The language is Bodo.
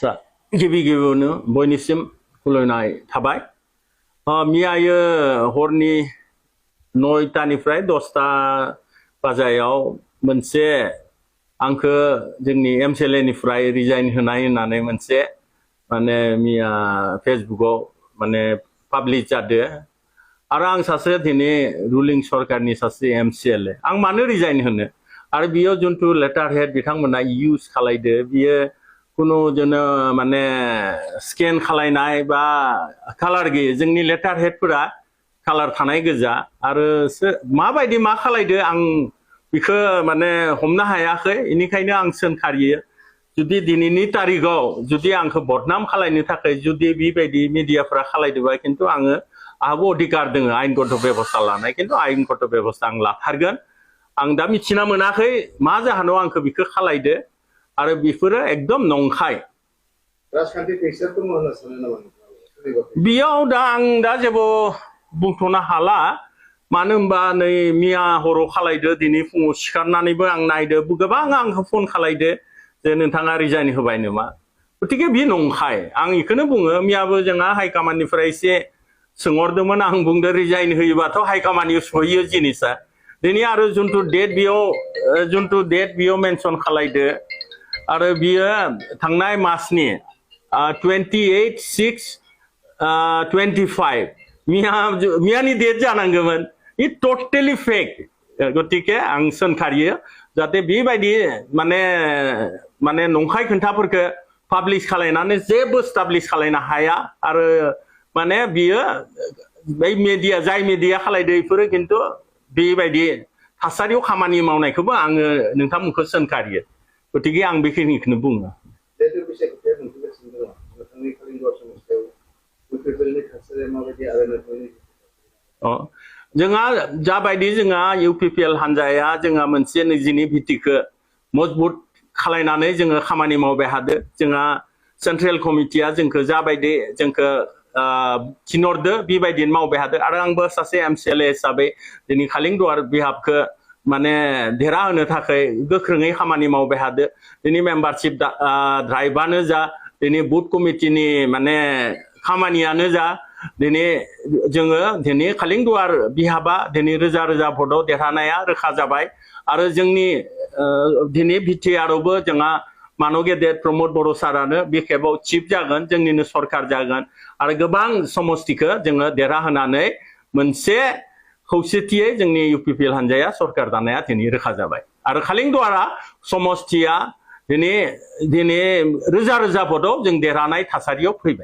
자, गिबि गिबियावनो बयनिसिम खुलुमनाय थाबाय। मियायो हरनि 9टानिफ्राय 10टा बाजायाव मोनसे आंखो जोंनि एमसिएलए निफ्राय रिजाइन होनाय होननानै मोनसे माने मिया फेसबुकआव माने पाब्लिश जादो। आरो आं सासे दिनै रुलिं सरकारनि सासे एमसिएलए आं मानो रिजाइन होनो आरो बियो जुनथु लेटार हेड बिथांमोना इउज खालायदो बियो कुनु जोनो माने स्केन खालायनाय बा कालार गैयै जोंनि लेटार हेडफोरा कालार थानाय गोजा आरो माबायदि मा खालायदो आं बिखौ माने हमनो हायाखै इनिखायनो आं सोंखारियो जुदि दिनैनि तारिखआव जुदि आंखौ बदनाम खालायनो थाखाय जुदि बेबायदि मिडियाफोरा खालायदोबा खिन्थु आंहाबो अधिकार दङ आयेनगत बेबस्था लानाय खिन्थु आयेनगत बेबस्था आं लाथारगोन आं दा मिथिना मोनाखै मा जाहोनाव आंखौ बिखौ खालायदो आरो बेफोरो एकदम नंखाय बियाव दा आं दा जेबो बुंथ'नो हाला मानो होनबा नै मिया हराव खालायदो दिनै फुङाव सिखारनानैबो आं नायदो गोबां आंखौ फन खालायदो जे नोंथाङा रिजाइन होबाय नामा गतिके बि नंखाय आं बेखौनो बुङो मियाबो जोंहा हाइकामान्डनिफ्राय एसे सोंहरदोंमोन आं बुंदो रिजाइन होयोबाथ' हाइकामान्डनियाव सहैयो जिनिसा दिनै आरो जुनथु डेट बियाव मेनसन खालायदो आरो बियो थांनाय मासनि 28/6/25 मियानि डेट जानांगौमोन इ टटेलि फेक गतिके आं सोंखारियो जाहाथे बेबायदि माने नंखाय खोन्थाफोरखौ पाब्लिश खालायनानै जेबो स्टाब्लिश खालायनो हाया आरो माने बियो बै मिडिया जाय मिडिया खालायदो बेफोरो खिन्थु बेबायदि थासारियाव खामानि मावनायखौबो आङो नोंथांमोनखौ सोंखारियो गतिके आं बेखिनिखौनो बुङो जोंहा जाबायदि जोंहा इउपिपिएल हान्जाया जोंहा मोनसे निजिनि भित्तिखौ मजबुत खालायनानै जोङो खामानि मावबाय हादो जोंहा सेन्ट्रेल कमिटिया जोंखौ जाबायदि जोंखौ थिनहरदो बेबायदिनो मावबाय हादो आरो आंबो सासे एमसिएलए हिसाबै दिनै खालिंदुवार बिहाबखौ माने देरहा होनो थाखाय गोख्रोङै खामानि मावबाय हादो दिनै मेम्बारशिप ड्राइभआनो जा दिनै बुथ कमिटिनि माने खामानियानो जा दिनै जोङो दिनै खालिंदुवार बिहाबा दिनै रोजा रोजा भटआव देरहानाया रोखा जाबाय आरो जोंनि दिनै बिटिआरआवबो जोंहा मानो गेदेर प्रमद बर' सारानो बे खेबाव चिफ जागोन जोंनिनो सरकार जागोन आरो गोबां समस्तिखौ जोङो देरहाहोनानै मोनसे खौसेथियै जोंनि इउपिपिएल हान्जाया सरकार दानाया दिनै रोखा जाबाय आरो खालिंदुवारा समस्तिया दिनै रोजा रोजा भटआव जों देरहानाय थासारियाव फैबाय